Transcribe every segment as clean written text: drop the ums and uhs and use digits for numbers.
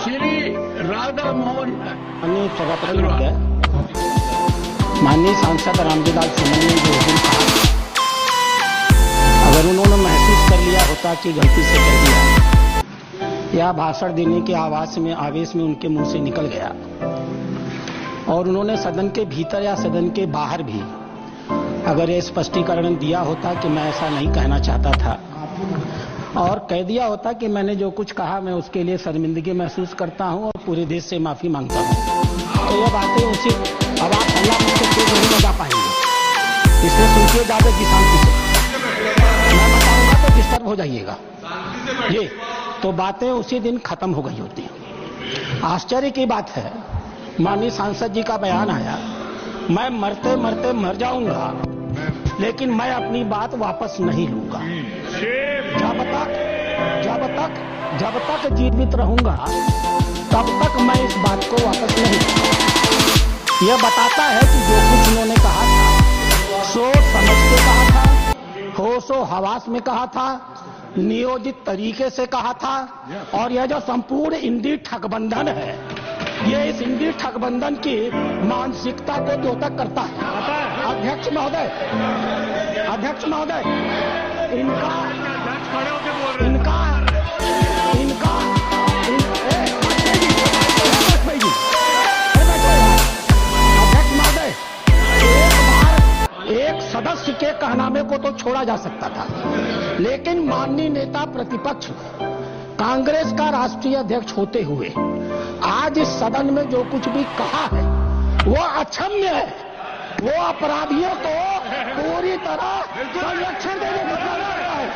श्री राधा मोहन माननीय सभापति महोदय, माननीय सांसद रामजीलाल सुमन ने जो दिन कहा, अगर उन्होंने महसूस कर लिया होता कि गलती से कह दिया या भाषण देने के आवेश में उनके मुंह से निकल गया और उन्होंने सदन के भीतर या सदन के बाहर भी अगर ये स्पष्टीकरण दिया होता कि मैं ऐसा नहीं कहना चाहता था और कह दिया होता कि मैंने जो कुछ कहा मैं उसके लिए शर्मिंदगी महसूस करता हूं और पूरे देश से माफी मांगता हूं, तो ये बातें उचित अब आप हल्ला मुझसे तेज नहीं लगा पाएंगे, इसलिए सुनिए ज्यादा की शांति से, मैं बताऊंगा तो डिस्टर्ब हो जाइएगा जी। तो बातें उसी दिन खत्म हो गई होती। आश्चर्य की बात है, माननीय सांसद जी का बयान आया, मैं मरते मरते मर जाऊंगा लेकिन मैं अपनी बात वापस नहीं लूंगा। जब तक जीवित रहूंगा तब तक मैं इस बात को वापस नहीं लूंगा। यह बताता है कि जो कुछ उन्होंने कहा था सोच समझ के कहा था, होशो हवास में कहा था, नियोजित तरीके से कहा था और यह जो संपूर्ण इंडी ठगबंधन है, ये इस इंडी ठगबंधन की मानसिकता को द्योतक करता है। अध्यक्ष महोदय, एक सदस्य के कहनामे को तो छोड़ा जा सकता था, लेकिन माननीय नेता प्रतिपक्ष कांग्रेस का राष्ट्रीय अध्यक्ष होते हुए आज इस सदन में जो कुछ भी कहा है वो अक्षम्य है। वो अपराधियों को पूरी तरह संरक्षण देने को लगा रहा है।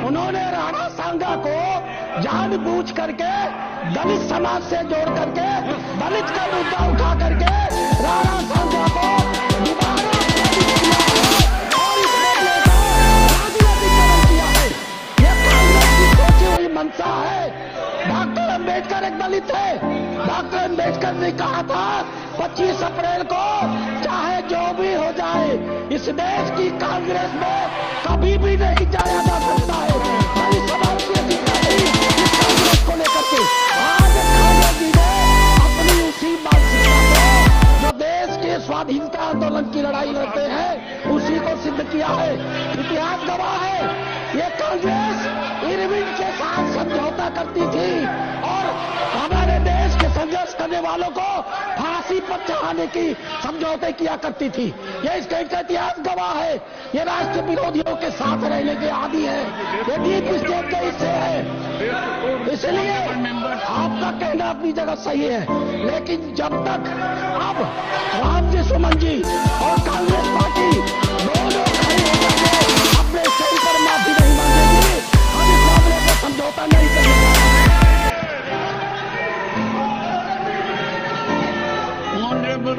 उन्होंने राणा सांगा को जानबूझ करके दलित समाज से जोड़ करके दलित का मुद्दा उठा करके राणा सांगा को दोबारा और इसमें राजनीतिकरण किया है। यह कांग्रेस की सोची हुई मंशा है। डॉक्टर अंबेडकर एक दलित है। डॉक्टर अंबेडकर ने कहा था 25 अप्रैल को चाहे जो भी हो जाए इस देश की कांग्रेस में कभी भी नहीं जाया जा सकता है। दलित समाज की अधिकता नहीं इस कांग्रेस को लेकर के आज खालेदा जी ने अपनी उसी मानसिकता को जो देश के स्वाधीनता आंदोलन की लड़ाई लड़ते हैं उसी को सिद्ध किया है। इतिहास गवाह है, ये कांग्रेस इरविन के साथ समझौता करती थी और हमारे देश के संघर्ष करने वालों को फांसी पर चढ़ाने की समझौते किया करती थी। ये इसका इतिहास गवाह है। ये राष्ट्र विरोधियों के साथ रहने के आदी है, ये डीप स्टेट के हिस्से है। इसलिए आपका कहना अपनी जगह सही है, लेकिन जब तक अब रामजी सुमन जी और कांग्रेस पार्टी दोनों खड़े होकर अपने स्टैंड पर माफी नहीं मांगेगी, हम इस मामले को समझौता नहीं करेंगे। ऑनरेबल